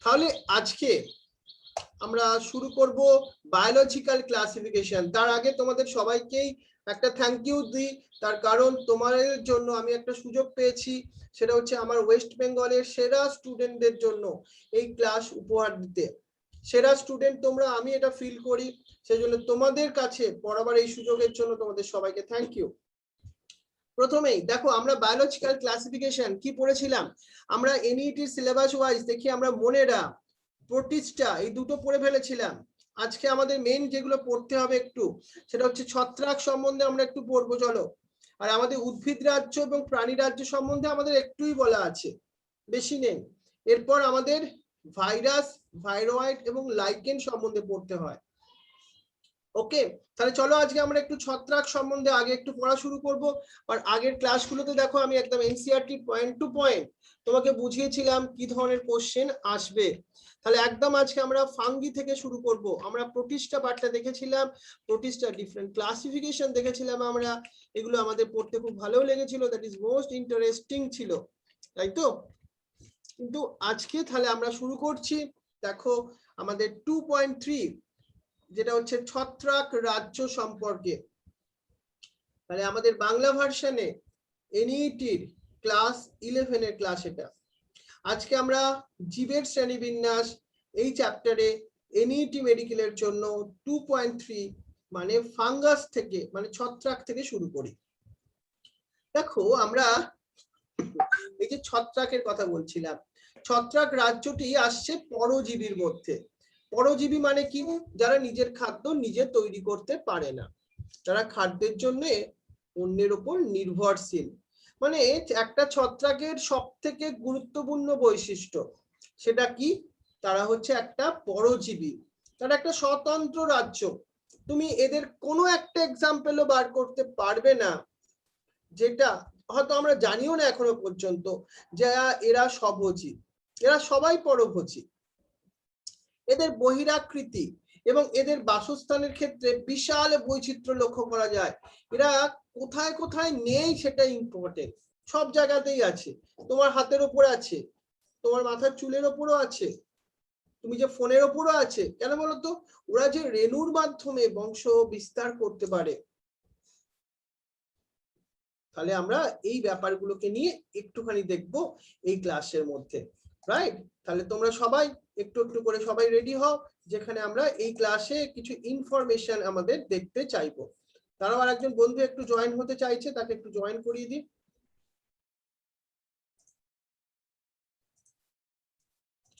তাহলে আজকে আমরা শুরু করব বায়োলজিক্যাল ক্লাসিফিকেশন। তার আগে তোমাদের সবাইকেই একটা থ্যাংক ইউ দিই, তার কারণ তোমাদের জন্য আমি একটা সুযোগ পেয়েছি, সেটা হচ্ছে আমার ওয়েস্ট বেঙ্গলের সেরা স্টুডেন্টদের জন্য এই ক্লাস উপহার দিতে। সেরা স্টুডেন্ট তোমরা, আমি এটা ফিল করি, সেই জন্য তোমাদের কাছে বরাবর এই সুযোগের জন্য তোমাদের সবাইকে থ্যাংক ইউ। প্রথমেই দেখো, আমরা বায়োলজিক্যাল ক্লাসিফিকেশন কি পড়েছিলাম, আমরা এনইটির সিলেবাস ওয়াইজ দেখি আমরা মনেরা, প্রোটিস্টা এই দুটো পড়ে ফেলেছিলাম। আজকে আমাদের মেইন যেগুলো পড়তে হবে একটু, সেটা হচ্ছে ছত্রাক সম্বন্ধে আমরা একটু পড়বো চলো। আর আমাদের উদ্ভিদ রাজ্য এবং প্রাণী রাজ্য সম্বন্ধে আমাদের একটুই বলা আছে, বেশি নেই। এরপর আমাদের ভাইরাস, ভাইরয়েড এবং লাইকেন সম্বন্ধে পড়তে হয়। ওকে, তাহলে চলো আজকে আমরা একটু ছত্রাক সম্বন্ধে আগে একটু পড়া শুরু করব। আর আগের ক্লাসগুলোতে দেখো আমি একদম এনসিইআরটি পয়েন্ট টু পয়েন্ট তোমাকে বুঝিয়েছিলাম কি ধরনের কোশ্চেন আসবে। তাহলে একদম আজকে আমরা ফাঙ্গি থেকে শুরু করব। আমরা প্রোটিস্টা পার্টটা দেখেছিলাম, প্রোটিস্টা ডিফারেন্ট ক্লাসিফিকেশন দেখেছিলাম আমরা, এগুলো আমাদের পড়তে খুব ভালো লেগেছিল, দ্যাট ইজ মোস্ট ইন্টারেস্টিং ছিল, তাই তো? কিন্তু আজকে তাহলে আমরা শুরু করছি। দেখো আমাদের 2.3 যেটা হচ্ছে ছত্রাক রাজ্য সম্পর্কে। তাহলে আমাদের বাংলা ভার্সনে এনইটির ক্লাস 11 এর ক্লাস এটা। আজকে আমরা জীবের শ্রেণীবিন্যাস এই চ্যাপ্টারে এনইটি মেডিকেলের জন্য 2.3 মানে ফাঙ্গাস থেকে, মানে ছত্রাক থেকে শুরু করি। দেখো আমরা এই যে ছত্রাকের কথা বলছিলাম, ছত্রাক রাজ্যটি আসছে পরজীবীর মধ্যে। পরজীবী মানে কি? যারা নিজের খাদ্য নিজে তৈরি করতে পারে না, যারা খাদ্যের জন্য অন্যের উপর নির্ভরশীল। মানে একটা ছত্রাকের সব থেকে গুরুত্বপূর্ণ বৈশিষ্ট্য সেটা কি? তারা হচ্ছে একটা পরজীবী, তারা একটা স্বতন্ত্র রাজ্য। তুমি এদের কোনো একটা এক্সাম্পলও বার করতে পারবে না যেটা হয়তো আমরা জানিও না এখনো পর্যন্ত যে এরা স্বভোজী। এরা সবাই পরভোজী। এদের বহিরাকৃতি এবং এদের বাসস্থানের ক্ষেত্রে বিশাল বৈচিত্র্য লক্ষ্য করা যায়। এরা কোথায় কোথায় নেই সেটা ইম্পর্টেন্ট, সব জায়গাতেই আছে। তোমার হাতের উপর আছে, তোমার মাথার চুলের ওপরও আছে, তুমি যে ফোনের ওপরও আছে। কেন বলতো? ওরা যে রেণুর মাধ্যমে বংশ বিস্তার করতে পারে। তাহলে আমরা এই ব্যাপারগুলোকে নিয়ে একটুখানি দেখবো এই ক্লাসের মধ্যে, রাইট? তাহলে তোমরা সবাই একটু একটু করে সবাই রেডি হও, যেখানে আমরা এই ক্লাসে কিছু ইনফরমেশন আমাদের দেখতে চাইবো। তারাও আর একজন বন্ধু একটু জয়েন হতে চাইছে, তাকে একটু জয়েন করিয়ে দিই।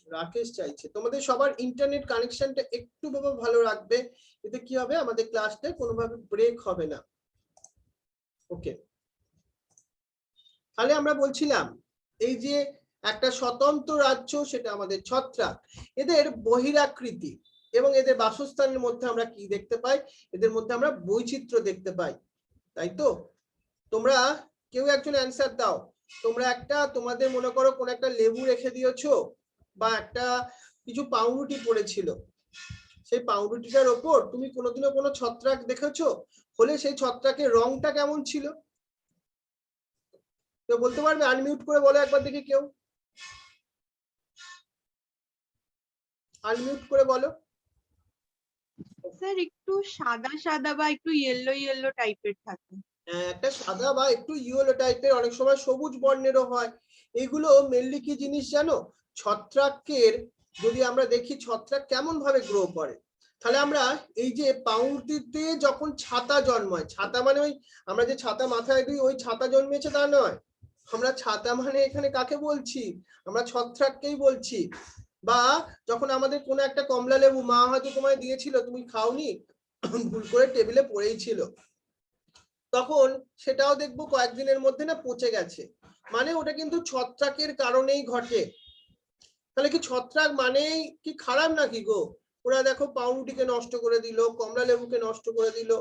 রাকেশ চাইছে। তোমাদের সবার ইন্টারনেট কানেকশনটা একটু বাবা ভালো রাখবে, এতে কি হবে, আমাদের ক্লাসটা কোনোভাবে ব্রেক হবে না। ওকে, তাহলে আমরা বলছিলাম এই যে একটা স্বতন্ত্র রাজ্য, সেটা আমাদের ছত্রাক। এদের বহিরাকৃতি এবং এদের বাসস্থানের মধ্যে আমরা কি দেখতে পাই? এদের মধ্যে আমরা বৈচিত্র্য দেখতে পাই, তাই তো? তোমরা কেউ একজন অ্যান্সার দাও। তোমরা একটা, তোমাদের মনে করো কোন একটা লেবু রেখে দিয়েছো বা একটা কিছু পাউরুটি পড়েছিল, সেই পাউরুটিটার ওপর তুমি কোনোদিনও কোনো ছত্রাক দেখেছো? হলে সেই ছত্রাকের রংটা কেমন ছিল? কেউ বলতে পারবে? আনমিউট করে বলো একবার দেখি কেউ, আনমিউট করে বলো। স্যার একটু সাদা সাদা বা একটু ইয়েলো ইয়েলো টাইপের থাকে। একটা সাদা বা একটু ইয়েলো টাইপের, অনেক সময় সবুজ বর্ণেরও হয়। এগুলো মেনলি কি জিনিস জানো? ছত্রাকের যদি আমরা দেখি ছত্রাক কেমন ভাবে গ্রো করে, তাহলে আমরা এই যে পাউরুটিতে যখন ছাতা জন্মায়, ছাতা মানে ওই আমরা যে ছাতা মাথায় দিই ওই ছাতা জন্মেছে তা নয়। আমরা ছাতা মানে এখানে কাকে বলছি? আমরা ছত্রাককেই বলছি। বা যখন আমাদের কোনো একটা কমলা লেবু মা হয়তো তোমায় দিয়েছিল, তুমি খাওনি, ভুল করে টেবিলে পড়েই ছিল, তখন সেটাও দেখবো কয়েকদিনের মধ্যে না পচে গেছে, মানে ওটা কিন্তু ছত্রাকের কারণেই ঘটে। তাহলে কি ছত্রাক মানেই কি খারাপ নাকি গো? ওরা দেখো পাউরুটিকে নষ্ট করে দিল, কমলা লেবুকে নষ্ট করে দিল।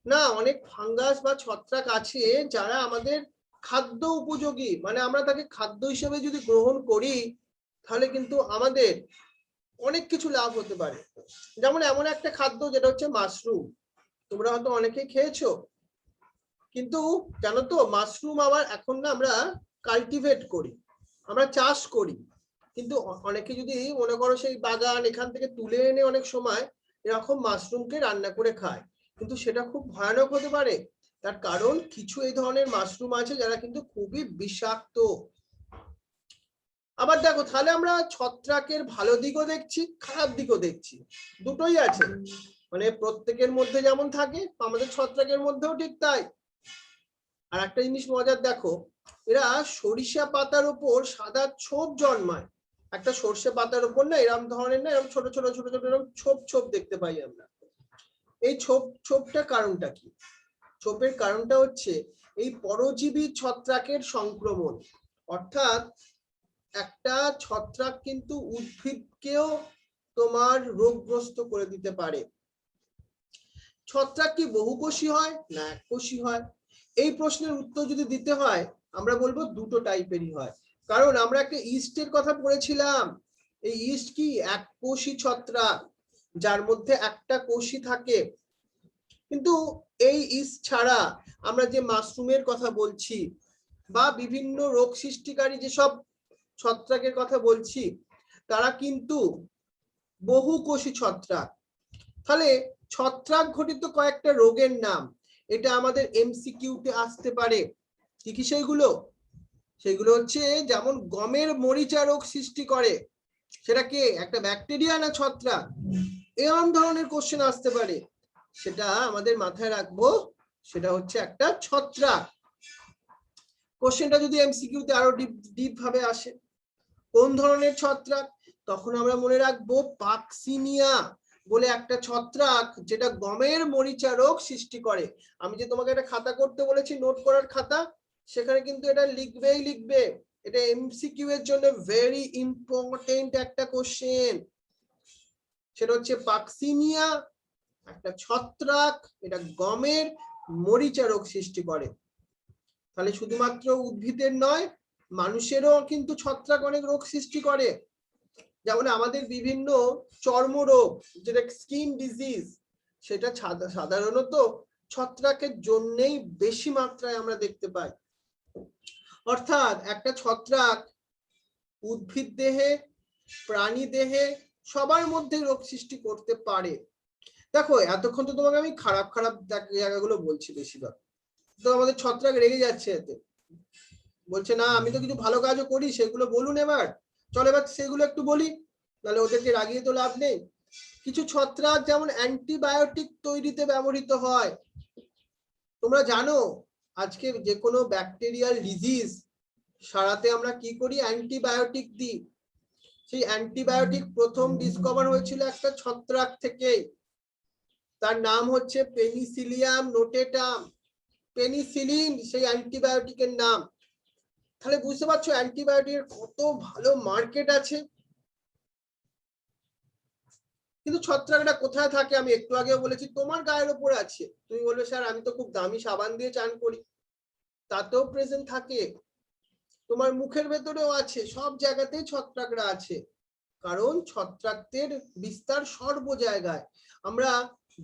না, অনেক ফাঙ্গাস বা ছত্রাক আছে যারা আমাদের খাদ্য উপযোগী, মানে আমরা তাকে খাদ্য হিসেবে যদি গ্রহণ করি তাহলে কিন্তু আমাদের অনেক কিছু লাভ হতে পারে। যেমন এমন একটা খাদ্য যেটা হচ্ছে মাশরুম, তোমরা হয়তো অনেকেই খেয়েছো, কিন্তু জানো তো মাশরুম আবার এখন না আমরা কাল্টিভেট করি, আমরা চাষ করি। কিন্তু অনেকে যদি মনে করো সেই বাগান এখান থেকে তুলে এনে অনেক সময় এরকম মাশরুমকে রান্না করে খায়, কিন্তু সেটা খুব ভয়ানক হতে পারে। তার কারণ কিছু এই ধরনের মাশরুম আছে যারা কিন্তু খুবই বিষাক্ত। আবার দেখো, তাহলে আমরা ছত্রাকের ভালো দিকও দেখছি, খারাপ দিকও দেখছি, দুটোই আছে। মানে প্রত্যেকের মধ্যে যেমন থাকে, আমাদের ছত্রাকের মধ্যেও ঠিক তাই। আর একটা জিনিস মজার, দেখো এরা সরিষা পাতার উপর সাদা ছোপ জন্মায়। একটা সর্ষে পাতার উপর না এরকম ধরনের, না এরকম ছোট ছোট ছোট ছোট এরকম ছোপ ছোপ দেখতে পাই আমরা। এই ছোপটা কারণটা কি? ছোপের কারণটা হচ্ছে এই পরজীবী ছত্রাকের সংক্রমণ। অর্থাৎ একটা ছত্রাক কিন্তু উদ্ভিদকেও তোমার রোগগ্রস্ত করে দিতে পারে। ছত্রাক কি বহুকোষী হয় না এককোষী হয়? এই প্রশ্নের উত্তর যদি দিতে হয় আমরা বলবো দুটো টাইপেরই হয়। কারণ আমরা একটা ইস্টের কথা পড়েছিলাম। এই ইস্ট কি এককোষী ছত্রাক, যার মধ্যে একটা কোষই থাকে। কিন্তু এই ইস্ট ছাড়া আমরা যে মাশরুমের কথা বলছি বা বিভিন্ন রোগ সৃষ্টিকারী যেসব ছত্রাকের কথা বলছি, তারা কিন্তু বহুকোষী ছত্রাক। তাহলে ছত্রাক ঘটিত কয়েকটা রোগের নাম, এটা আমাদের এমসিকিউতে আসতে পারে। কি কি সেইগুলো? সেগুলো হচ্ছে যেমন গমের মরিচা রোগ সৃষ্টি করে, সেটা কে? একটা ব্যাকটেরিয়া না ছত্রাক? এরকম ধরনের কোশ্চেন আসতে পারে, সেটা আমাদের মাথায় রাখবো, সেটা হচ্ছে একটা ছত্রাক। কোশ্চেনটা যদি এমসিকিউতে আরো ডিপ ভাবে আসে, কোন ধরনের ছত্রাক? তখন আমরা মনে রাখবো পাকসিনিয়া বলে একটা ছত্রাক, যেটা গমের মরিচা রোগ সৃষ্টি করে। আমি যে তোমাকে একটা খাতা করতে বলেছি, নোট করার খাতা, সেখানে কিন্তু এটা লিখবে। এটা এমসিকিউ এর জন্য ভেরি ইম্পর্টেন্ট একটা কোশ্চেন। সেটা হচ্ছে পাকসিনিয়া, একটা ছত্রাক, এটা গমের মরিচা রোগ সৃষ্টি করে। তাহলে শুধুমাত্র উদ্ভিদের নয়, মানুষেরও কিন্তু ছত্রাক অনেক রোগ সৃষ্টি করে। যেমন আমাদের বিভিন্ন চর্মরোগ, যেটা স্কিন ডিজিজ, সেটা সাধারণত ছত্রাকের জন্যই বেশি মাত্রায় আমরা দেখতে পাই। অর্থাৎ একটা ছত্রাক উদ্ভিদ দেহে, প্রাণী দেহে সবার মধ্যে রোগ সৃষ্টি করতে পারে। দেখো এতক্ষণ তো তোমাকে আমি খারাপ খারাপ জায়গাগুলো বলছি বেশিরভাগ, তো আমাদের ছত্রাক রেগে যাচ্ছে এতে, বলছে না আমি তো কিছু ভালো কাজও করি, সেগুলো বলুন এবার। চল এবার সেগুলো একটু বলি, নাহলে ওদেরকে রাগিয়ে তো লাভ নেই। কিছু ছত্রাক যেমন অ্যান্টিবায়োটিক তৈরিতে ব্যবহৃত হয়। তোমরা জানো আজকে যে কোনো ব্যাকটেরিয়াল ডিজিজ সারাতে আমরা কি করি? অ্যান্টিবায়োটিক দিই। সেই অ্যান্টিবায়োটিক প্রথম ডিসকভার হয়েছিল একটা ছত্রাক থেকে, তার নাম হচ্ছে পেনিসিলিয়াম নোটেটাম। পেনিসিলিন সেই অ্যান্টিবায়োটিকের নাম। তাহলে বুঝতে পারছো অ্যান্টিবায়োটিকের কত ভালো মার্কেট আছে। কিন্তু ছত্রাকটা কোথায় থাকে? আমি একটু আগেও বলেছি তোমার গায়ের উপর আছে। তুমি বলবে স্যার আমি তো খুব দামি সাবান দিয়ে চান করি, তাতেও প্রেজেন্ট থাকে। তোমার মুখের ভেতরেও আছে, সব জায়গাতেই ছত্রাকরা আছে। কারণ ছত্রাকদের বিস্তার সর্ব জায়গায়। আমরা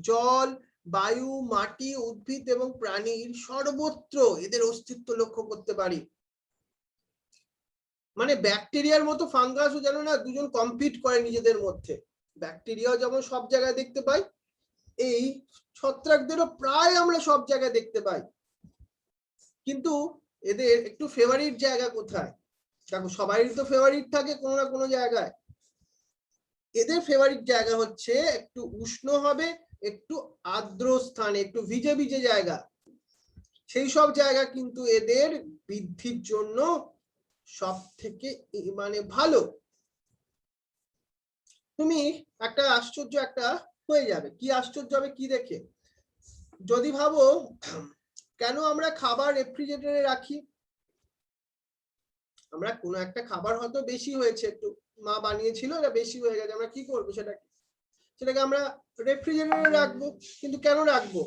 জল, বায়ু, মাটি, উদ্ভিদ এবং প্রাণীর সর্বত্র এদের অস্তিত্ব লক্ষ্য করতে পারি। মানে ব্যাকটেরিয়ার মতো ফাঙ্গাসও যেন না দুজন কম্পিট করে নিজেদের মধ্যে। ব্যাকটেরিয়াও যেমন সব জায়গায় দেখতে পাই, এই ছত্রাকদেরও প্রায় আমরা সব জায়গায় দেখতে পাই। কিন্তু এদের একটু ফেভারিট জায়গা কোথায়? দেখো সবারই তো ফেভারিট থাকে কোনো না কোনো জায়গায়। এদের ফেভারিট জায়গা হচ্ছে একটু উষ্ণ হবে, একটু আর্দ্র স্থানে, একটু ভিজে ভিজে জায়গা। সেই সব জায়গা কিন্তু এদের বৃদ্ধির জন্য সব থেকে মানে ভালো। তুমি একটা আশ্চর্য একটা হয়ে যাবে। কি আশ্চর্য হবে কি দেখে? যদি ভাবো কেন আমরা খাবার রেফ্রিজারেটরে রাখি? আমরা কোনো একটা খাবার হয়তো বেশি হয়েছে, একটু মা বানিয়েছিল, এটা বেশি হয়ে গেছে, আমরা কি করবো সেটাকে আমরা রেফ্রিজারেটরে রাখবো। কিন্তু কেন রাখবো?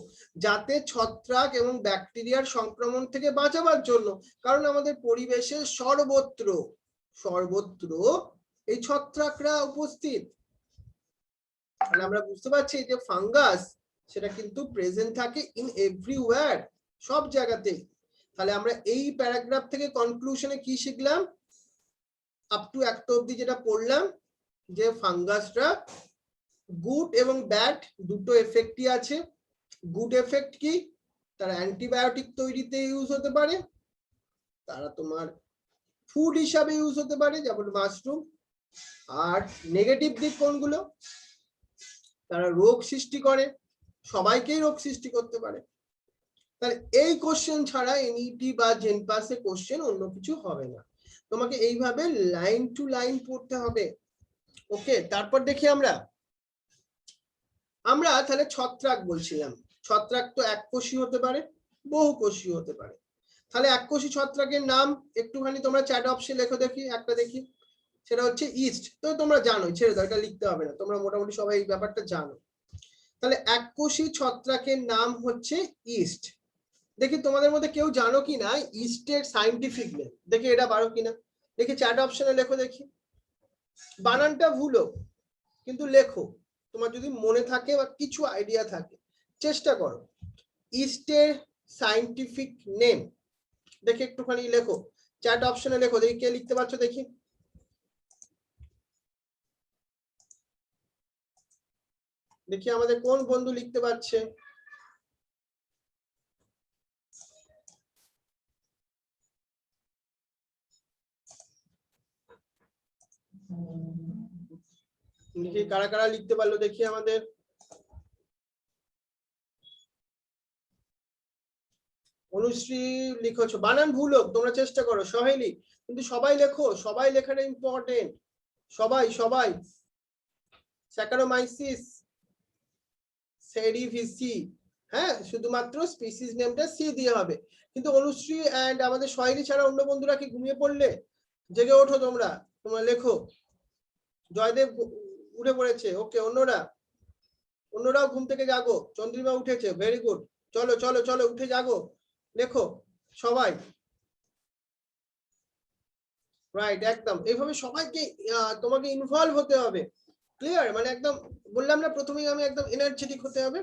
যাতে ছত্রাক এবং ব্যাকটেরিয়ার সংক্রমণ থেকে বাঁচাবার জন্য। কারণ আমাদের পরিবেশে সর্বত্র সর্বত্র এই ছত্রাকরা উপস্থিত। আর আমরা বুঝতে পারছি যে ফাঙ্গাস সেটা কিন্তু প্রেজেন্ট থাকে ইন এভরিওয়্যার, সব জায়গাতেই। তাহলে আমরা এই প্যারাগ্রাফ থেকে কনক্লুশনে কি শিখলাম? আপ টু একটা অবধি যেটা পড়লাম যে ফাঙ্গাসরা গুড এবং ব্যাড দুটো এফেক্টই আছে। গুড এফেক্ট কি, তারা অ্যান্টিবায়োটিক তৈরিতে ইউজ হতে পারে, তারা তোমার ফুড হিসাবে ইউজ হতে পারে যেমন মাশরুম। আর নেগেটিভ দিক কোনগুলো, তারা রোগ সৃষ্টি করে, সবাইকেই রোগ সৃষ্টি করতে পারে। তাহলে এই কোশ্চেন ছাড়া এনইটি বা জেনপাসে কোশ্চেন অন্য কিছু হবে না, তোমাকে এইভাবে লাইন টু লাইন পড়তে হবে। ওকে, তারপর দেখি আমরা তাহলে ছত্রাক বলছিলাম। ছত্রাক তো এককোষী হতে পারে, বহুকোষী হতে পারে। তাহলে এককোষী ছত্রাকের নাম একটুখানি তোমরা চ্যাট অপশনে লেখো দেখি, একটা দেখি, সেটা হচ্ছে ইস্ট। তো তোমরা জানো, ছেড়ে দাও, এটা লিখতে হবে না, তোমরা মোটামুটি সবাই এই ব্যাপারটা জানো। তাহলে এককোষী ছত্রাকের নাম হচ্ছে ইস্ট। দেখি তোমাদের মধ্যে কেউ জানো কিনা ইস্টের সায়েন্টিফিক নেম, দেখি এটা পারো কিনা, দেখি চ্যাট অপশনে লেখো দেখি। বানানটা ভুলো কিন্তু লেখো, তোমার যদি মনে থাকে বা কিছু আইডিয়া থাকে চেষ্টা করো। ইস্টের সায়েন্টিফিক নেম দেখি একটুখানি লেখো, চ্যাট অপশনে লেখো, দেখি কে লিখতে পারছো দেখি। দেখি আমাদের কোন বন্ধু লিখতে পারছে। দেখি কারা কারা লিখতে পারলো দেখি আমাদের। অনুশ্রী লিখছো, বানান ভুল হোক তোমরা চেষ্টা করো। সহেলি, কিন্তু সবাই লেখো, সবাই লেখাটা ইম্পর্টেন্ট, সবাই সবাই। স্যাকারোমাইসিস সেরিভিসি, হ্যাঁ শুধুমাত্র স্পিসিস নেমটা সি দিয়ে হবে। কিন্তু অনুশ্রী এন্ড আমাদের সহেলি ছাড়া অন্য বন্ধুরা কি ঘুমিয়ে পড়লে? জেগে ওঠো তোমরা, তোমরা লেখো। জয়দেব উঠে পড়েছে, ওকে। অন্যরাও ঘুম থেকে জাগো। চন্দ্রিমা উঠেছে, ভেরি গুড। চলো চলো চলো উঠে জাগো, লেখো সবাই। রাইট, একদম এইভাবে সবাইকে তোমাকে ইনভলভ হতে হবে। ক্লিয়ার, মানে একদম বললাম না প্রথমেই আমি, একদম এনার্জেটিক হতে হবে।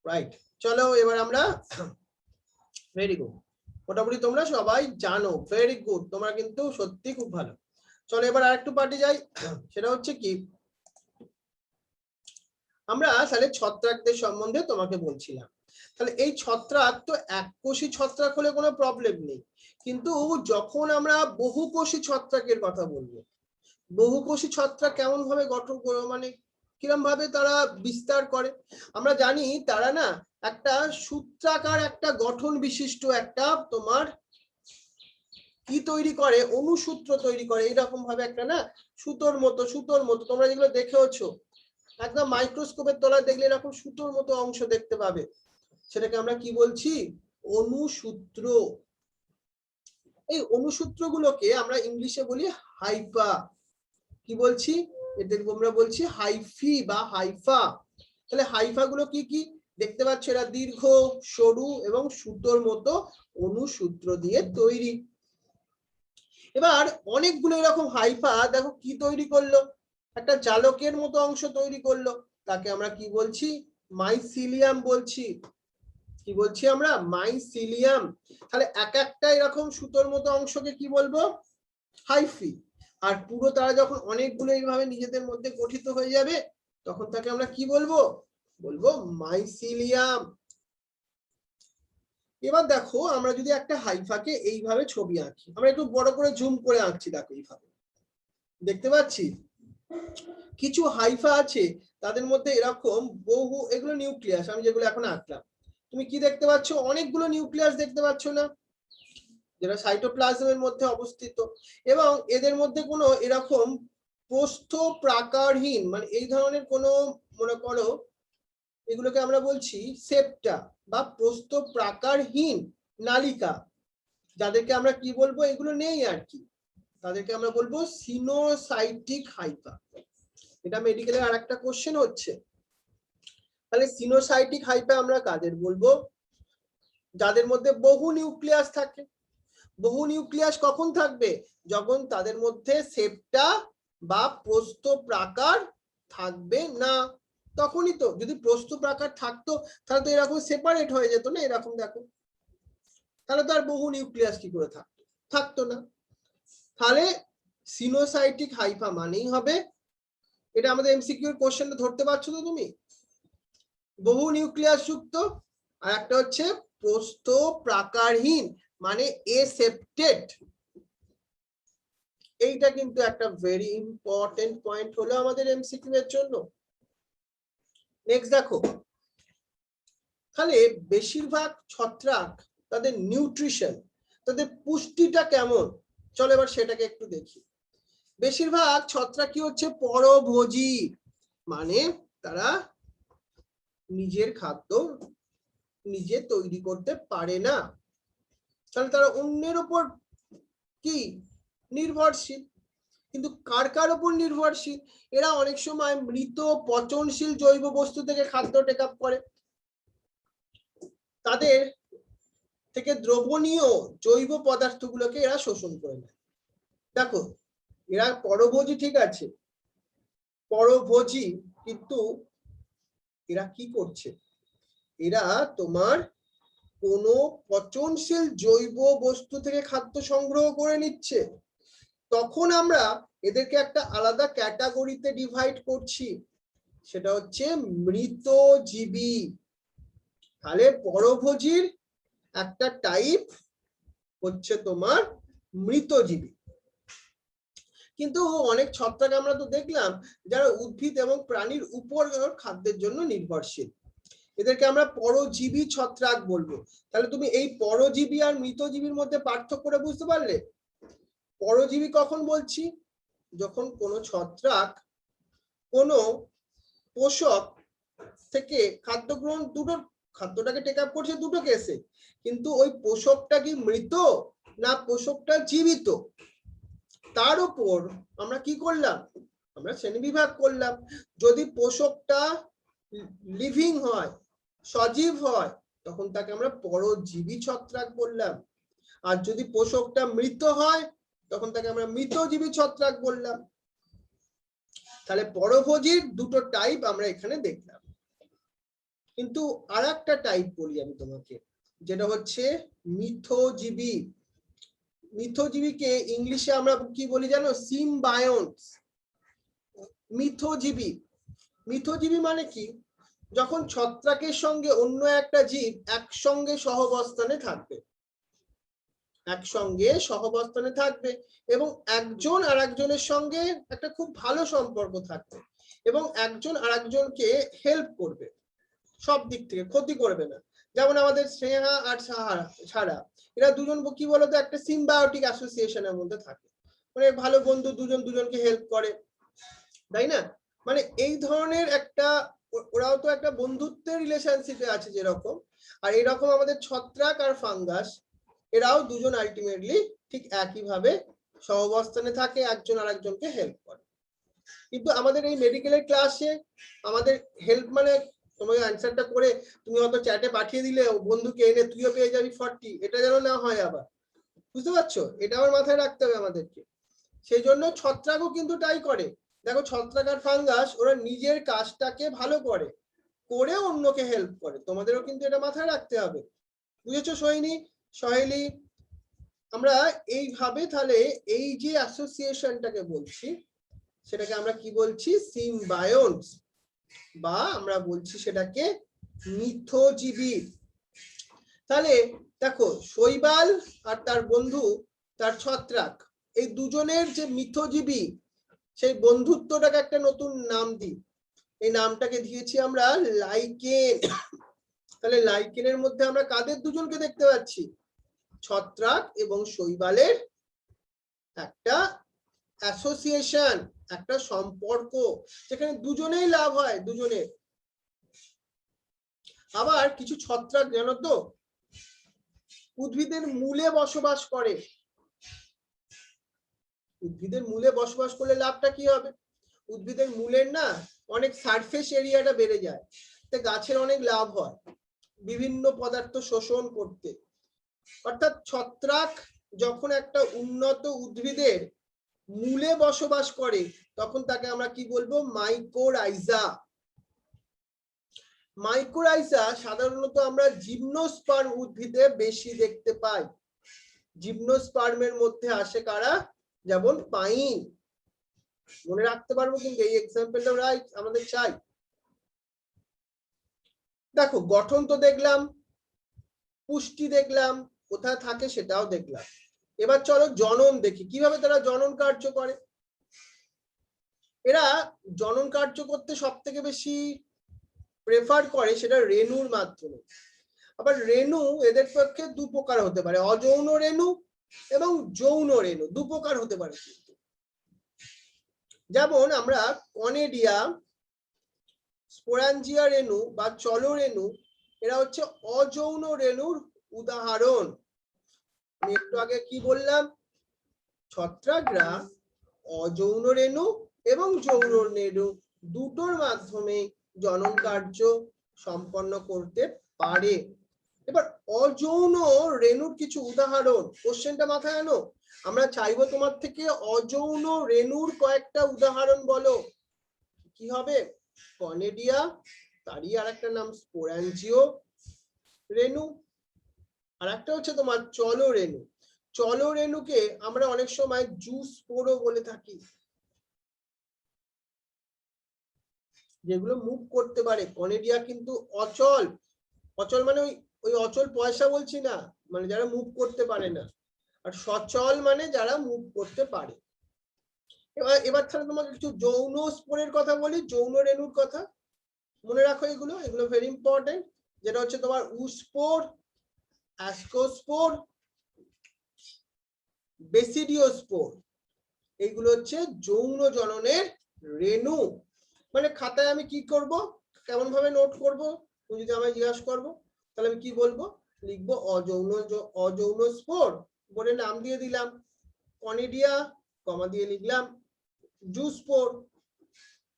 রাইট, চলো এবার আমরা, ভেরি গুড, মোটামুটি তোমরা সবাই জানো, ভেরি গুড, তোমরা কিন্তু সত্যি খুব ভালো। চলো এবার আরেকটু পার্টি যাই, সেটা হচ্ছে কি, আমরা তাহলে ছত্রাকদের সম্বন্ধে তোমাকে বলছিলাম। তাহলে এই ছত্রাক তো এককোষী ছত্রাক হলে কোনো প্রবলেম নেই, কিন্তু যখন আমরা বহুকোষী ছত্রাকের কথা বলবো, বহুকোষী ছত্রাক কেমন ভাবে গঠন, মানে কিরম ভাবে তারা বিস্তার করে, আমরা জানি তারা না একটা সূত্রাকার একটা গঠন বিশিষ্ট একটা তোমার কি তৈরি করে, অনুসূত্র তৈরি করে, এরকম ভাবে একটা না সুতোর মতো তোমরা যেগুলো দেখেওছো, একদম মাইক্রোস্কোপের তলায় দেখলে এরকম সুতোর মতো অংশ দেখতে পাবে, সেটাকে আমরা কি বলছি, অনুসূত্র। এই অনুসূত্রগুলোকে আমরা ইংলিশে বলি হাইফা। কি বলছি, এদের আমরা বলছি হাইফি বা হাইফা। তাহলে হাইফা গুলো কি কি দেখতে পাচ্ছ, এরা দীর্ঘ, সরু এবং সুতোর মতো অনুসূত্র দিয়ে তৈরি। এবার অনেকগুলো এরকম হাইফা দেখো কি তৈরি করলো, একটা জালকের মতো অংশ তৈরি করলো, তাকে আমরা কি বলছি, মাইসিলিয়াম বলছি। কি বলছি আমরা, মাইসিলিয়াম। তাহলে এক একটা এরকম সুতোর মতো অংশকে কি বলবো, হাইফি। আর পুরো তারা যখন অনেকগুলো এইভাবে নিজেদের মধ্যে গঠিত হয়ে যাবে, তখন তাকে আমরা কি বলবো, বলবো মাইসিলিয়াম। এবার দেখো আমরা যদি একটা হাইফাকে এইভাবে ছবি আঁকি, আমরা একটু বড় করে জুম করে আঁকছি, দেখো এইভাবে দেখতে পাচ্ছি কিছু হাইফা আছে, তাদের মধ্যে এরকম বহু, এগুলো নিউক্লিয়াস, আমি যেগুলো এখন আঁকলাম, তুমি কি দেখতে পাচ্ছ, অনেকগুলো নিউক্লিয়াস দেখতে পাচ্ছ না, যেটা সাইটোপ্লাজমের মধ্যে অবস্থিত। এবং এদের মধ্যে কোনো এরকম প্রস্থ প্রাকারহীন, মানে এই ধরনের কোনো, মনে করো এগুলোকে আমরা বলছি সেপ্টা বা প্রস্থ প্রাকারহীন নালিকা, যাদেরকে আমরা কি বলবো, এগুলো নেই আর কি, তাদেরকে আমরা বলবো সিনোসাইটিক হাইফা। এটা মেডিকেলে আর একটা কোশ্চেন হচ্ছে। তাহলে সিনোসাইটিক হাইফা আমরা কাদের বলবো, যাদের মধ্যে বহু নিউক্লিয়াস থাকে। বহু নিউক্লিয়াস কখন থাকবে, যখন তাদের মধ্যে সেপ্টা বা প্রস্থ প্রাকার থাকবে না, তখনই তো। যদি প্রস্থ প্রাকার থাকতো তাহলে তো এরকম সেপারেট হয়ে যেত না, এরকম দেখো, তাহলে তো আর বহু নিউক্লিয়াস কি করে থাকতো, থাকতো না। তাহলে সিনোসাইটিক হাইফা মানেই হবে, এটা আমাদের এমসিকিউ এর কোশ্চেনটা ধরতে পারছো তো তুমি, বহু নিউক্লিয়াস যুক্ত, আর একটা হচ্ছে প্রস্থ প্রাকারহীন মানে এসেপ্টেড। এইটা কিন্তু একটা ভেরি ইম্পর্টেন্ট পয়েন্ট হলো আমাদের এমসিকিউ এর জন্য। নেক্সট দেখো, তাহলে বেশিরভাগ ছত্রাক তাদের নিউট্রিশন, তাদের পুষ্টিটা কেমন, চলো এবার সেটাকে একটু দেখি। বেশিরভাগ ছত্রাক কি হচ্ছে পরভোজী, মানে তারা নিজের খাদ্য নিজে তৈরি করতে পারে না, তাহলে তারা অন্যের উপর কি নির্ভরশীল। কিন্তু কার কার উপর নির্ভরশীল? এরা অনেক সময় মৃত পচনশীল জৈব বস্তু থেকে খাদ্য টেক আপ করে, তাদের থেকে দ্রবণীয় জৈব পদার্থগুলোকে এরা শোষণ করে নেয়। দেখো এরা পরভোজী, ঠিক আছে, পরভোজী, কিন্তু এরা কি করছে, এরা তোমার কোন পচনশীল জৈব বস্তু থেকে খাদ্য সংগ্রহ করে নিচ্ছে। তখন আমরা এদেরকে একটা আলাদা ক্যাটাগরিতে ডিভাইড করছি, সেটা হচ্ছে মৃতজীবী। তাহলে পরভোজীর একটা টাইপ হচ্ছে তোমার মৃতজীবী। কিন্তু অনেক ছত্রাক আমরা তো দেখলাম যারা উদ্ভিদ এবং প্রাণীর উপর খাদ্যের জন্য নির্ভরশীল, এদেরকে আমরা পরজীবী ছত্রাক বলবো। তাহলে তুমি এই পরজীবী আর মৃতজীবীর মধ্যে পার্থক্যটা বুঝতে পারলে? পরজীবী কখন বলছি, যখন কোনো ছত্রাক কোনো পোষক থেকে খাদ্য গ্রহণ, দুটো খাদ্যটাকে টেক আপ করছে দুটো কেসে, কিন্তু ওই পোষকটা কি মৃত না পোষকটা জীবিত, তার উপর আমরা কি করলাম, আমরা শ্রেণীবিভাগ করলাম। যদি পোষকটা লিভিং হয়, সজীব হয়, তখন তাকে আমরা পরজীবী ছত্রাক বললাম, আর যদি পোষকটা মৃত হয় তখন তাকে আমরা মৃতজীবী ছত্রাক বললাম। তাহলে পরভোজীর দুটো টাইপ আমরা এখানে দেখলাম। কিন্তু আর একটা টাইপ বলি আমি তোমাকে, যেটা হচ্ছে মিথজীবী। মিথজীবীকে ইংলিশে আমরা কি বলি জানো? সিম্বায়ন্টস। মিথজীবী, মিথজীবী মানে কি, যখন ছত্রাকের সঙ্গে অন্য একটা জীব একসঙ্গে সহাবস্থানে থাকবে, একসঙ্গে সহাবস্থানে থাকবে এবং একজন আর একজনের সঙ্গে একটা খুব ভালো সম্পর্ক থাকবে এবং একজন আর একজনকে হেল্প করবে, সব দিক থেকে ক্ষতি করবে না। যেমন আমাদের স্নেহা আর সারা, এরা দুজন কি বলতো একটা সিম্বায়োটিক অ্যাসোসিয়েশনের মধ্যে থাকে, মানে ভালো বন্ধু, দুজন দুজনকে হেল্প করে, তাই না? মানে এই ধরনের একটা, ওরাও তো একটা বন্ধুত্বের রিলেশনশিপে আছে যেরকম, আর এরকম আমাদের ছত্রাক আর ফাঙ্গাস এরাও দুজন আলটিমেটলি ঠিক একইভাবে সহাবস্থানে থাকে, একজন আর একজনকে হেল্প করে। কিন্তু আমাদের এই মেডিকেলের ক্লাসে আমাদের হেল্প মানে তোমাকে অ্যান্সারটা করে তুমি হয়তো চ্যাটে পাঠিয়ে দিলে বন্ধুকে এনে তুইও পেয়ে যাবি 40, এটা যেন না হয় আবার, বুঝতে পারছো? এটা আমার মাথায় রাখতে হবে আমাদেরকে। সেই জন্য ছত্রাকও কিন্তু তাই করে। দেখো ছত্রাক আর ফাঙ্গাস ওরা নিজের কাজটাকে ভালো করে, করে অন্যকে হেল্প করে, তোমাদেরও কিন্তু এটা মাথায় রাখতে হবে। বুঝেছো সোহিনী, সহেলি? আমরা এইভাবে তাহলে এই যে অ্যাসোসিয়েশনটাকে বলছি সেটাকে আমরা কি বলছি? সিম্বায়ন্টস, বা আমরা বলছি সেটাকে মিথজীবী। তাহলে দেখো শৈবাল আর তার বন্ধু তার ছত্রাক, এই দুজনের যে মিথজীবী সেই বন্ধুত্বটাকে একটা নতুন নাম দিই, এই নামটাকে দিয়েছি আমরা লাইকেন। তাহলে লাইকেনের মধ্যে আমরা কাদের দুজনকে দেখতে পাচ্ছি? ছত্রাক এবং শৈবালের একটা অ্যাসোসিয়েশন, একটা সম্পর্ক, যেখানে দুজনেই লাভ হয়, দুজনের। আবার কিছু ছত্রাক জানো তো উদ্ভিদের মূলে বসবাস করে। উদ্ভিদের মূলে বসবাস করলে লাভটা কি হবে? উদ্ভিদের মূলের না অনেক সারফেস এরিয়াটা বেড়ে যায়, তো গাছের অনেক লাভ হয় বিভিন্ন পদার্থ শোষণ করতে। অর্থাৎ ছত্রাক যখন একটা উন্নত উদ্ভিদের মূলে বসবাস করে তখন তাকে আমরা কি বলবো? মাইকোরাইজা। মাইকোরাইজা সাধারণত আমরা জিমনোস্পার্ম উদ্ভিদে বেশি দেখতে পাই। জিমনোস্পার্মের মধ্যে আসে কারা? যেমন পাইন। মনে রাখতে পারবো কিন্তু এই এক্সাম্পলটা রাইট আমাদের চাই। দেখো গঠন তো দেখলাম, পুষ্টি দেখলাম, কোথায় থাকে সেটাও দেখলাম। এবার চলো জনন দেখি কিভাবে তারা জনন কার্য করে। এরা জনন কার্য করতে সব থেকে বেশি প্রেফার করে সেটা রেণুর মাধ্যমে। আবার রেণু এদের পক্ষে দু প্রকার হতে পারে, অযৌন রেণু এবং যৌন রেণু, দু প্রকার হতে পারে কিন্তু। যেমন আমরা কনেডিয়া, স্পোরাঞ্জিয়া রেণু বা চলো রেণু, এরা হচ্ছে অযৌন রেণুর উদাহরণ। আমি একটু আগে কি বললাম, ছত্রাকরা অযৌন রেণু এবং যৌন রেণু দুটোর মাধ্যমে জনন কার্য সম্পন্ন করতে পারে। এবার অযৌন রেণুর কিছু উদাহরণ, কোশ্চেনটা মাথায় আনো। আমরা চাইবো তোমার থেকে অযৌন রেণুর কয়েকটা উদাহরণ বলো। কি হবে? কনেডিয়া, তারই আর একটা নাম স্পোরাঞ্জিও রেণু, আর একটা হচ্ছে তোমার চলো রেণু। চলো রেণুকে আমরা অনেক সময় জুস্পোরও বলে থাকি, যেগুলো মুভ করতে পারে। কনেডিয়া কিন্তু অচল, অচল মানে ওই অচল পয়সা বলছি না, মানে যারা মুভ করতে পারে না। আর সচল মানে যারা মুভ করতে পারে। এবার তাহলে তোমাকে কিছু যৌন স্পোরের কথা বলি, যৌন রেণুর কথা মনে রাখো। এগুলো ভেরি ইম্পর্টেন্ট। যেটা হচ্ছে তোমার উস্পোর, অ্যাস্কোস্পোর, বেসিডিওস্পোর, এইগুলো হচ্ছে যৌন জননের রেণু। মানে খাতায় আমি কি করব, কেমন ভাবে নোট করব, তুমি যদি আমায় জিজ্ঞাসা করবো তাহলে আমি কি বলবো, লিখবো অযৌন স্পোর, বলে নাম দিয়ে দিলাম কনিডিয়া, কমা দিয়ে লিখলাম জুস্পোর।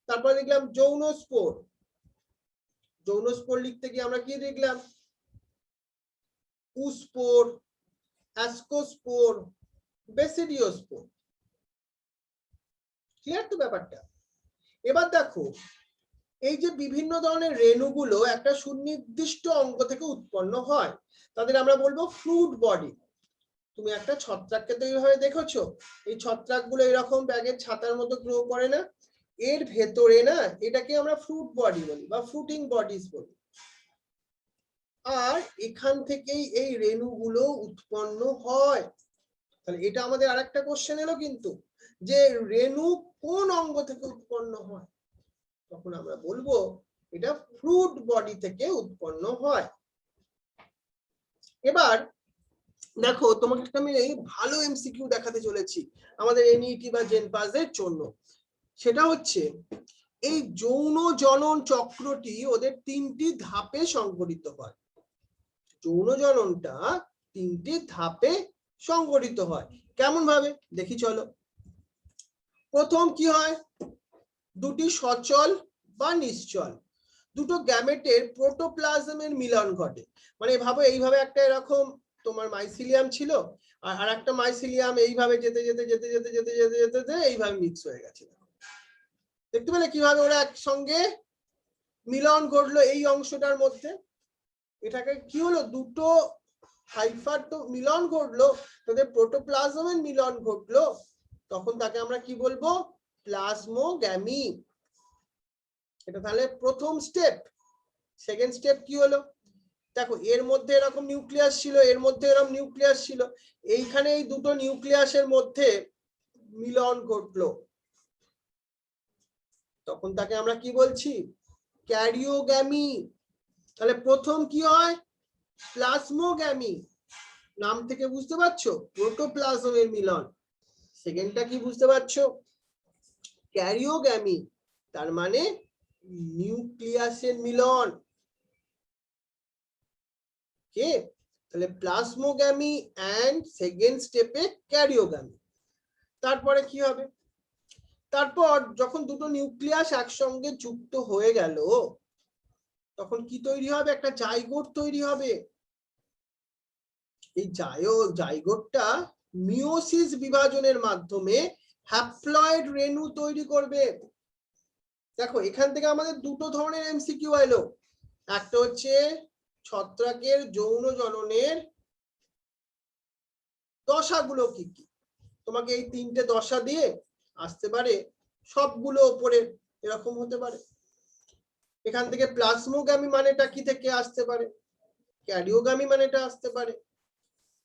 তারপর লিখলাম যৌন স্পোর। যৌন স্পোর লিখতে গিয়ে আমরা কি লিখলাম, উস্পোর, অ্যাস্কোস্পোর, বেসিডিওস্পোর। ক্লিয়ার তো ব্যাপারটা? এবার দেখো এই যে বিভিন্ন ধরনের রেণুগুলো একটা সুনির্দিষ্ট অঙ্গ থেকে উৎপন্ন হয়, তাদের আমরা বলবো ফ্রুট বডি। তুমি একটা ছত্রাককে তো এইভাবে দেখেছো, এই ছত্রাকগুলো এরকম ব্যাগের ছাতার মতো গ্রো করে না, এর ভেতরে না এটাকে আমরা ফ্রুট বডি বলি বা ফ্রুটিং বডিজ বলি। আর এখান থেকেই এই রেণুগুলো উৎপন্ন হয়। তাহলে এটা আমাদের আরেকটা কোশ্চেন এলো কিন্তু, যে রেণু কোন অঙ্গ থেকে উৎপন্ন হয়, তখন আমরা বলবো এটা ফ্রুট বডি থেকে উৎপন্ন হয়। এবার দেখো তোমাকে একটা আমি ভালো এমসিকিউ দেখাতে চলেছি আমাদের এনইটি বা জেনপাস এর জন্য। সেটা হচ্ছে এই যৌন জনন চক্রটি ওদের তিনটি ধাপে সংঘটিত হয়। যৌন জননটা তিনটি ধাপে সংঘটিত হয়। কেমন ভাবে দেখি চলো। প্রথম কি হয়, দুটি সচল বা নিশ্চল দুটো গ্যামেটের প্রোটোপ্লাজমের মিলন ঘটে। মানে ভাবো এইভাবে একটা এরকম তোমার মাইসিলিয়াম ছিল, আর একটা মাইসিলিয়াম এইভাবে যেতে যেতে যেতে যেতে যেতে যেতে যেতে যেতে এইভাবে মিক্স হয়ে গেছে। দেখতে পেলে কিভাবে ওরা একসঙ্গে মিলন ঘটলো এই অংশটার মধ্যে। এটাকে কি হলো, দুটো হাইফার তো মিলন ঘটলো, তাদের প্রোটোপ্লাজমের মিলন ঘটলো, তখন তাকে আমরা কি বলবো, প্লাজমোগ্যামি। এটা তাহলে প্রথম স্টেপ। সেকেন্ড স্টেপ কি হলো, দেখো এর মধ্যে এরকম নিউক্লিয়াস ছিল, এর মধ্যে এরকম নিউক্লিয়াস ছিল, এইখানে এই দুটো নিউক্লিয়াসের মধ্যে মিলন ঘটলো, তখন তাকে আমরা কি বলছি, ক্যারিওগ্যামি। তাহলে প্রথম কি হয়, প্লাজমোগ্যামি, নাম থেকে বুঝতে পারছো প্রোটোপ্লাজমের মিলন। সেকেন্ডটা কি বুঝতে পারছো, ক্যারিওগ্যামি, তার মানে নিউক্লিয়াসের মিলন। কে, তাহলে প্লাজমোগ্যামি এন্ড সেকেন্ড স্টেপে ক্যারিওগ্যামি। তারপরে কি হবে, তারপর যখন দুটো নিউক্লিয়াস একসঙ্গে যুক্ত হয়ে গেল তখন কি তৈরি হবে, একটা জাইগোট তৈরি হবে। এই জাইগোটটা মিওসিস বিভাজনের মাধ্যমে হ্যাপ্লয়েড রেণু তৈরি করবে। দেখো এখান থেকে আমাদের দুটো ধরনের এমসিকিউ এলো, একটা হচ্ছে ছত্রাকের যৌন জননের দশাগুলো কি কি, তোমাকে এই তিনটে দশা দিয়ে আসতে পারে সবগুলো ওপরে এরকম হতে পারে। এখান থেকে প্লাজমোগামী মানেটা কি থেকে আসতে পারে, ক্যারিওগামী মানেটা আসতে পারে।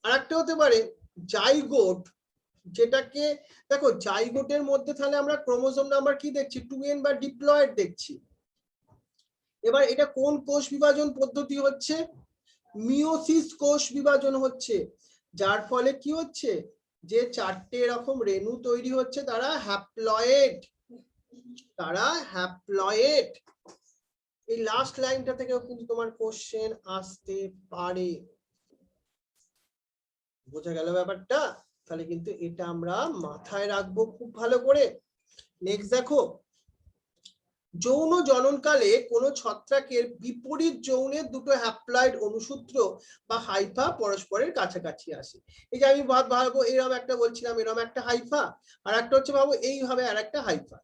আর একটা হতে পারে জাইগোট, যেটাকে দেখো জাইগোটের মধ্যে তাহলে আমরা ক্রোমোজোম নাম্বার কি দেখছি 2n বা ডিপ্লয়েড দেখছি। এবার এটা কোন কোষ বিভাজন পদ্ধতি হচ্ছে, মিওসিস কোষ বিভাজন হচ্ছে, যার ফলে কি হচ্ছে যে চারটে এরকম রেণু তৈরি হচ্ছে, তারা হ্যাপ্লয়েড, তারা হ্যাপ্লয়েড। এই লাস্ট লাইনটা থেকেও কিন্তু তোমার কোশ্চেন আসতে পারে। বোঝা গেল ব্যাপারটা? তাহলে কিন্তু এটা আমরা মাথায় রাখবো খুব ভালো করে। নেক্সট দেখো, যৌন জননকালে কোন ছত্রাকের বিপরীত যৌনের দুটো হ্যাপ্লয়েড অনুসূত্র বা হাইফা পরস্পরের কাছাকাছি আসে। এই যে আমি ভাববো এরকম একটা বলছিলাম, এরকম একটা হাইফা, আর একটা হচ্ছে ভাবো এইভাবে আর একটা হাইফা,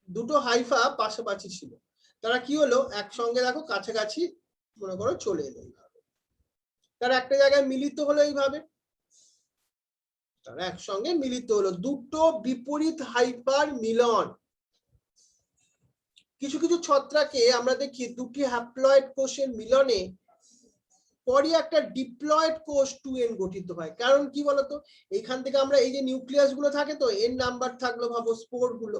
দুটো হাইফা পাশাপাশি ছিল, তারা কি হলো একসঙ্গে দেখো কাছাকাছি মনে করো চলে এলো, তারা একটা জায়গায় মিলিত হলো এইভাবে, তারা একসঙ্গে মিলিত হলো, দুটো বিপরীত হাইফার মিলন। কিছু কিছু ছত্রাকে আমরা দেখি দুটি হ্যাপ্লয়েড কোষের মিলনে পরই একটা ডিপ্লয়েড কোষ 2n গঠিত হয়। কারণ কি বলতো, এখান থেকে আমরা এই যে নিউক্লিয়াস গুলো থাকে তো n নাম্বার থাকলো ভাবো স্পোর গুলো,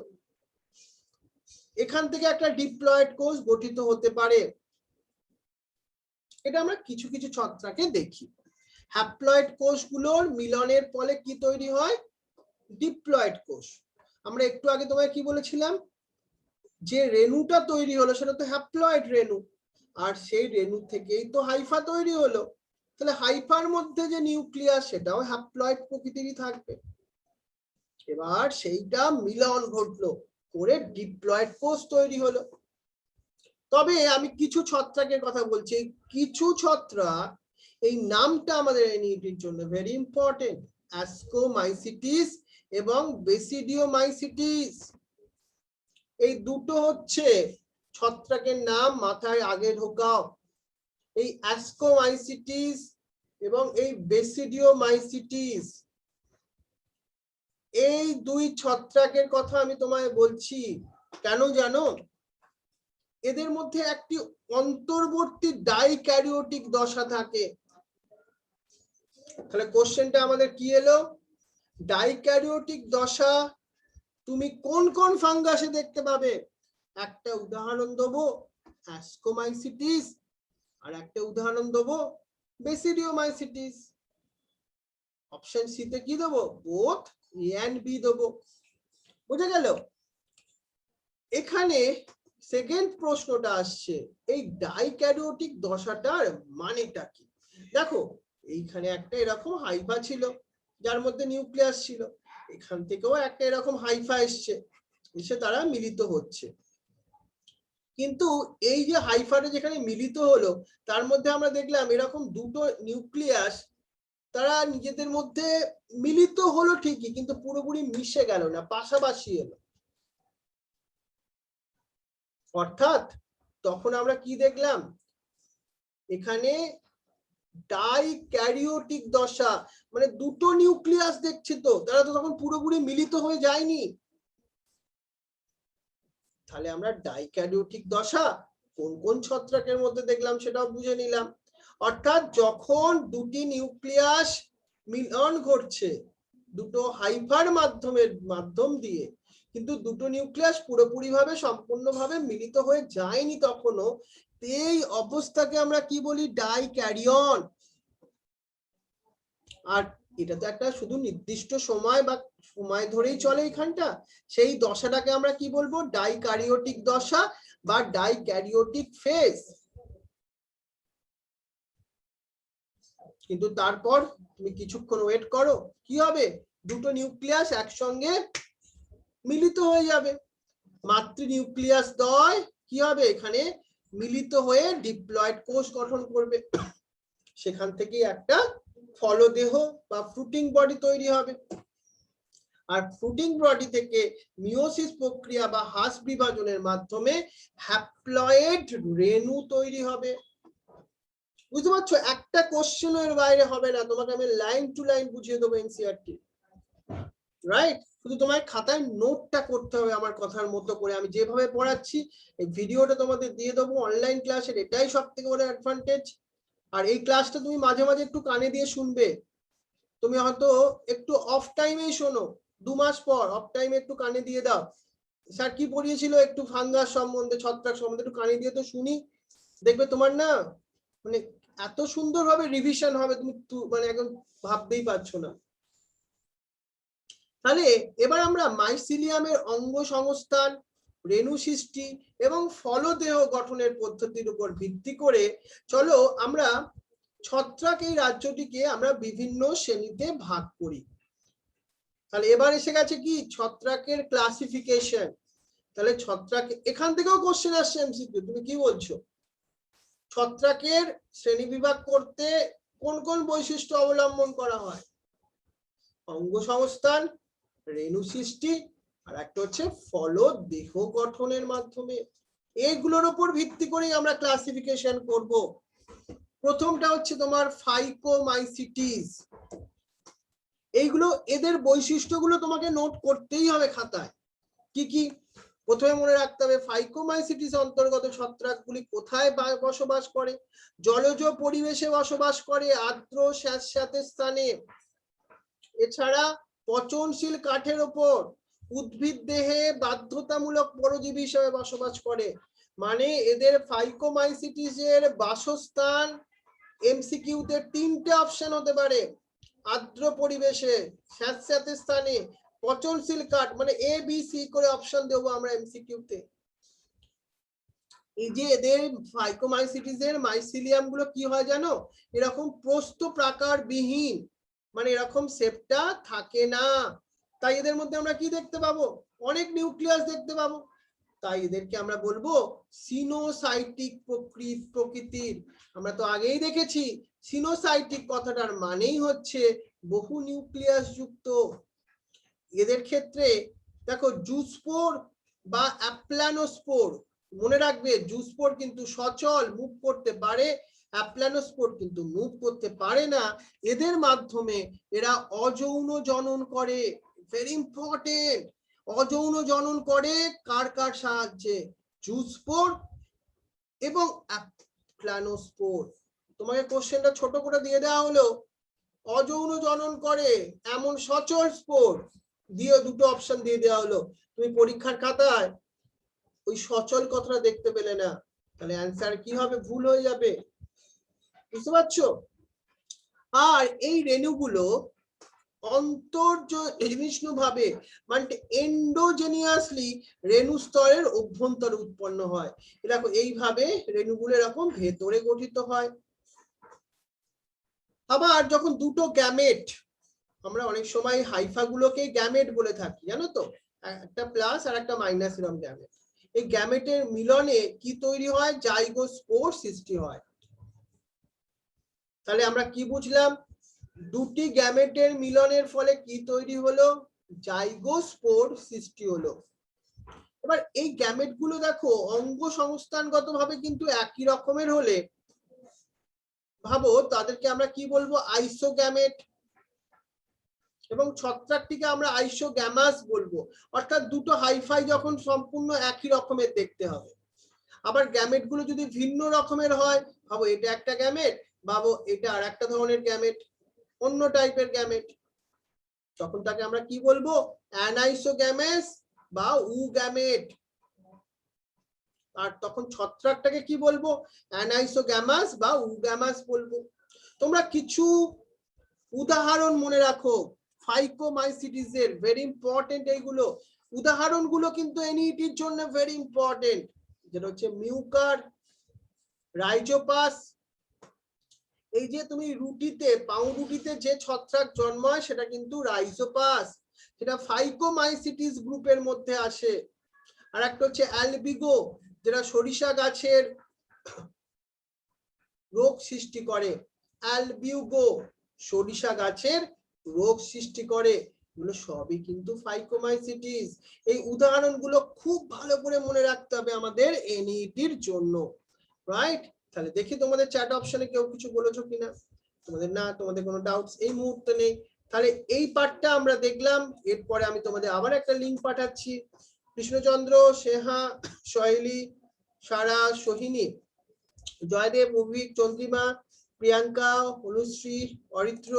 এখান থেকে একটা ডিপ্লয়েড কোষ গঠিত হতে পারে। এটা আমরা কিছু কিছু ছত্রাকে দেখি। হ্যাপ্লয়েড কোষগুলোর মিলনের ফলে কি তৈরি হয়, ডিপ্লয়েড কোষ। আমরা একটু আগে তোমায় কি বলেছিলাম, যে রেণুটা তৈরি হলো সেটা তো হ্যাপ্লয়েড রেণু, আর সেই রেণু থেকেই তো হাইফা তৈরি হলো, তাহলে হাইফার মধ্যে যে নিউক্লিয়াস সেটাও হ্যাপ্লয়েড প্রকৃতিরই থাকবে। এবার সেইটা মিলন ঘটলো করে ডিপ্লয়েড কোষ তৈরি হলো। তবে আমি কিছু ছত্রাকের কথা বলছি, কিছু ছত্রাক, এই নামটা আমাদের এনইটির জন্য ভেরি ইম্পর্টেন্ট, অ্যাস্কোমাইসিটিস এবং বেসিডিওমাইসিটিস। এই দুটো হচ্ছে ছত্রাকের নাম, মাথায় আগে ঢোকাও। এই অ্যাস্কোমাইসিটিস এবং এই বেসিডিওমাইসিটিস, এই দুই ছত্রাকের কথা আমি তোমায় বলছি কেন জানো, এদের মধ্যে একটি অন্তর্বর্তী ডাইক্যারিওটিক দশা থাকে। তাহলে কোশ্চেনটা আমাদের কি এলো, ডাইক্যারিওটিক দশা তুমি কোন কোন ফাঙ্গাসে দেখতে পাবে? একটা উদাহরণ দেবো অ্যাস্কোমাইসিটিস, আর একটা উদাহরণ দেবো বেসিডিওমাইসিটিস। অপশন সি তে কি দেবো, বোথ এ এন্ড বি দেবো। বুঝা গেল? এখানে সেকেন্ড প্রশ্নটা আসছে, এই ডাইক্যারিওটিক দশাটার মানেটা কি? দেখো এইখানে একটা এরকম হাইফা ছিল যার মধ্যে নিউক্লিয়াস ছিল, এখান থেকেও একটা এরকম হাইফা এসছে, এসে তারা মিলিত হচ্ছে। কিন্তু এই যে হাইফাটা যেখানে মিলিত হলো তার মধ্যে আমরা দেখলাম এরকম দুটো নিউক্লিয়াস তারা নিজেদের মধ্যে মিলিত হলো ঠিকই, কিন্তু পুরোপুরি মিশে গেল না, পাশাপাশি এলো। অর্থাৎ তখন আমরা কি দেখলাম, এখানে ডাইক্যারিওটিক দশা, মানে দুটো নিউক্লিয়াস দেখছি তো, তারা তো তখন পুরোপুরি মিলিত হয়ে যায়নি। তাহলে আমরা ডাইক্যারিওটিক দশা কোন কোন ছত্রাকের মধ্যে দেখলাম সেটাও বুঝে নিলাম। অর্থাৎ যখন দুটি নিউক্লিয়াস মিলন ঘটছে দুটো হাইফার মাধ্যম দিয়ে, কিন্তু দুটো নিউক্লিয়াস পুরোপুরিভাবে সম্পূর্ণভাবে মিলিত হয়ে যায়নি তখনও, এই অবস্থাকে আমরা কি বলি, ডাইক্যারিয়ন। আর এটা তো একটা শুধু নির্দিষ্ট সময় বা সময় ধরেই চলে এখানটা, সেই দশাটাকে আমরা কি বলবো, ডাইক্যারিওটিক দশা বা ডাইক্যারিওটিক ফেজ। কিন্তু তারপর তুমি কিছুক্ষণ ওয়েট করো, কি হবে, দুটো নিউক্লিয়াস একসঙ্গে মিলিত হয়ে যাবে, মাতৃ নিউক্লিয়াস দ্বয় কি হবে এখানে মিলিত হয়ে ডিপ্লয়েড কোষ গঠন করবে, সেখান থেকে একটা ফলদেহ বা ফ্রুটিং বডি তৈরি হবে। আর ফ্রুটিং বডি থেকে মিওসিস প্রক্রিয়া বা হাস বিভাজনের মাধ্যমে হ্যাপ্লয়েড রেণু তৈরি হবে। বুঝতে পারছো? একটা কোশ্চেনের বাইরে হবে না, তোমাকে আমি লাইন টু লাইন বুঝিয়ে দেবো এনসিইআরটি। রাইট? শুধু তোমায় খাতায় নোটটা করতে হবে আমার কথার মতো করে। আমি যেভাবে পড়াচ্ছি এই ভিডিওটা তোমাদের দিয়ে দেবো অনলাইন ক্লাসের, এটাই সবথেকে বড় অ্যাডভান্টেজ। আর এই ক্লাসটা তুমি মাঝে মাঝে একটু কানে দিয়ে শুনবে। তুমি হয়তো একটু অফ টাইমেই শোনো, 2 মাস পর অফ টাইমে একটু কানে দিয়ে দাও, স্যার কি পড়িয়েছিল একটু ফাঙ্গাস সম্বন্ধে, ছত্রাক সম্বন্ধে একটু কানে দিয়ে তো শুনি। দেখবে তোমার না মানে এত সুন্দরভাবে রিভিশন হবে, তুমি মানে একদম ভাবতেই পারছো না। তাহলে এবার আমরা মাইসিলিয়ামের অঙ্গ সংস্থান, রেণু সৃষ্টি এবং ফলদেহ গঠনের পদ্ধতির উপর ভিত্তি করে চলো আমরা ছত্রাক এই রাজ্যটিকে আমরা বিভিন্ন শ্রেণীতে ভাগ করি। তাহলে এবার এসে গেছে কি ছত্রাকের ক্লাসিফিকেশন। তাহলে ছত্রাক এখান থেকেও কোশ্চেন আসছে এমসিকিউ, তুমি কি বলছো? ছত্রাকের শ্রেণীবিভাগ করতে কোন কোন বৈশিষ্ট্য অবলম্বন করা হয়? অঙ্গ সংস্থান, রেণু সৃষ্টি, আর একটা হচ্ছে ফলদেহ গঠনের মাধ্যমে। এগুলোর উপর ভিত্তি করেই আমরা ক্লাসিফিকেশন করব। প্রথমটা হচ্ছে তোমার ফাইকোমাইসিটিস। এইগুলো এদের বৈশিষ্ট্যগুলো তোমাকে নোট করতেই হবে খাতায়। কি কি? প্রথমে মনে রাখতে হবে ফাইকোমাইসিটিস অন্তর্গত ছত্রাকগুলি কোথায় বসবাস করে? জলজ পরিবেশে বসবাস করে, আর্দ্র স্যাঁতস্যাঁতে স্থানে। এছাড়া পচনশীল কাঠের ওপর, উদ্ভিদ দেহে বাধ্যতামূলক পরজীবী হিসেবে বসবাস করে। মানে এদের ফাইকোমাইসিটিসের বাসস্থান এমসিকিউতে 3টে অপশন হতে পারে। আর্দ্র পরিবেশে, স্যাঁতস্যাঁতে স্থানে, পচনশীল কাঠ, মানে এ বি সি করে অপশন দেবো আমরা এমসিকিউতে। এই যে এদের ফাইকোমাইসিটিসের মাইসিলিয়াম গুলো কি হয় জানো? এরকম প্রস্থ প্রাকার বিহীন, মানে এরকম শেপটা থাকে না। তাই এদের মধ্যে আমরা কি দেখতে পাবো? অনেক নিউক্লিয়াস দেখতে পাবো। তাই এদেরকে আমরা বলবো সিনোসাইটিক প্রকৃতির। আমরা তো আগেই দেখেছি সিনোসাইটিক কথাটার মানেই হচ্ছে বহু নিউক্লিয়াস যুক্ত। এদের ক্ষেত্রে দেখো জুস্পোর বা অ্যাপ্লানোস্পোর, মনে রাখবে জুস্পোর কিন্তু সচল মুভ করতে পারে, অ্যাপ্লানোস্পোর কিন্তু মুভ করতে পারে না। এদের মাধ্যমে এরা অযৌন জনন করে, ভেরি ইম্পর্টেন্ট। অযৌন জনন করে কার কার সাহায্যে? জুস্পোর এবং অ্যাপ্লানোস্পোর। তোমাকে কোশ্চেনটা ছোট করে দিয়ে দেওয়া হলো, অযৌন জনন করে এমন সচল স্পোর দিয়ে দুটো অপশন দিয়ে দেওয়া হলো। তুমি পরীক্ষার খাতায় ওই সচল কথাটা দেখতে পেলে না, তাহলে অ্যান্সার কি হবে? ভুল হয়ে যাবে, বুঝতে পারছো? আর এই রেণুগুলো অন্তর্জনিষ্ণু ভাবে মানে এন্ডোজেনিয়াসলি রেণু স্তরের অভ্যন্তরে উৎপন্ন হয়। দেখো এইভাবে রেণুগুলো এরকম ভেতরে গঠিত হয়। আবার যখন দুটো গ্যামেট, আমরা অনেক সময় হাইফা গুলোকে গ্যামেট বলে থাকি জানো তো, একটা প্লাস আর একটা মাইনাস এরকম গ্যামেট। এই গ্যামেটের মিলনে কি তৈরি হয়? জাইগোস্পোর সৃষ্টি হয়। তাহলে আমরা কি বুঝলাম? দুটি গ্যামেটের মিলনের ফলে কি তৈরি হলো? জাইগোস্পোর সৃষ্টি হলো। এবার এই গ্যামেট গুলো দেখো অঙ্গ সংস্থানগত ভাবে কিন্তু একই রকমের হলে ভাবো তাদেরকে আমরা কি বলবো? আইসোগ্যামেট। এবং ছত্রাকটিকে আমরা আইসোগ্যামাস বলবো। অর্থাৎ দুটো হাইফাই যখন সম্পূর্ণ একই রকমের দেখতে হবে। আবার গ্যামেট গুলো যদি ভিন্ন রকমের হয়, ভাবো এটা একটা গ্যামেট, ভাবো এটা আর একটা ধরনের গ্যামেট, অন্য টাইপের গ্যামেট, তখন তাকে আমরা কি বলবো? অ্যানাইসোগ্যামেস বা উগ্যামেট। আর তখন ছত্রাকটাকে কি বলবো? অ্যানাইসোগ্যামাস বা উগ্যামাস বলবো। তোমরা কিছু উদাহরণ মনে রাখো ফাইকোমাইসিটিস এর, ভেরি ইম্পর্টেন্ট। এইগুলো উদাহরণগুলো কিন্তু এনইটির জন্য ভেরি ইম্পর্টেন্ট, যেটা হচ্ছে মিউকার, রাইজোপাস। এই যে তুমি রুটিতে, পাউরুটিতে যে ছত্রাক জন্মায় সেটা কিন্তু রাইজোপাস, সেটা ফাইকোমাইসিটিস গ্রুপের মধ্যে আসে। আর একটা হচ্ছে অ্যালবিগো, যেটা সরিষা গাছের রোগ সৃষ্টি করে। অ্যালবিউগো সরিষা গাছের রোগ সৃষ্টি করে। এগুলো সবই কিন্তু ফাইকোমাইসিটিস। এই উদাহরণগুলো খুব ভালো করে মনে রাখতে হবে আমাদের এনইটির জন্য, রাইট? তাহলে দেখি তোমাদের চ্যাট অপশনে কেউ কিছু বলেছো কিনা। তোমাদের না, তোমাদের কোনো ডাউটস এই মুহূর্তে নেই, তাহলে এই পার্টটা আমরা দেখলাম। এরপরে আমি তোমাদের আবার একটা লিঙ্ক পাঠাচ্ছি। কৃষ্ণচন্দ্র, স্নেহা, শৈলী, সারা, সোহিনী, জয়দেব, অভিক, চন্দ্রিমা, প্রিয়াঙ্কা, অনুশ্রী, অরিত্র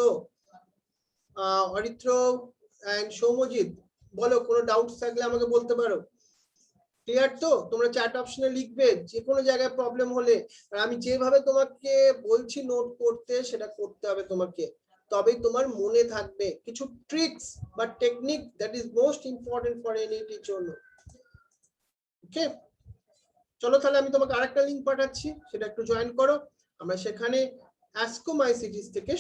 এন্ড সৌম্যজিৎ, বলো কোনো ডাউটস থাকলে আমাকে বলতে পারো। ক্লিয়ার তো? তোমরা চ্যাট অপশনে লিখবে যে কোনো জায়গায় প্রবলেম হলে। আর আমি যেভাবে তোমাকে বলছি নোট করতে, সেটা করতে হবে তোমাকে, তবেই তোমার মনে থাকবে। কিছু ট্রিক্স বা technique that is most important for এনিটির জন্য। ওকে, চলো তাহলে আমি তোমাকে আরেকটা লিংক পাঠাচ্ছি, সেটা একটু জয়েন করো। আমরা সেখানে অ্যাসকো মাই সিটিজ থেকে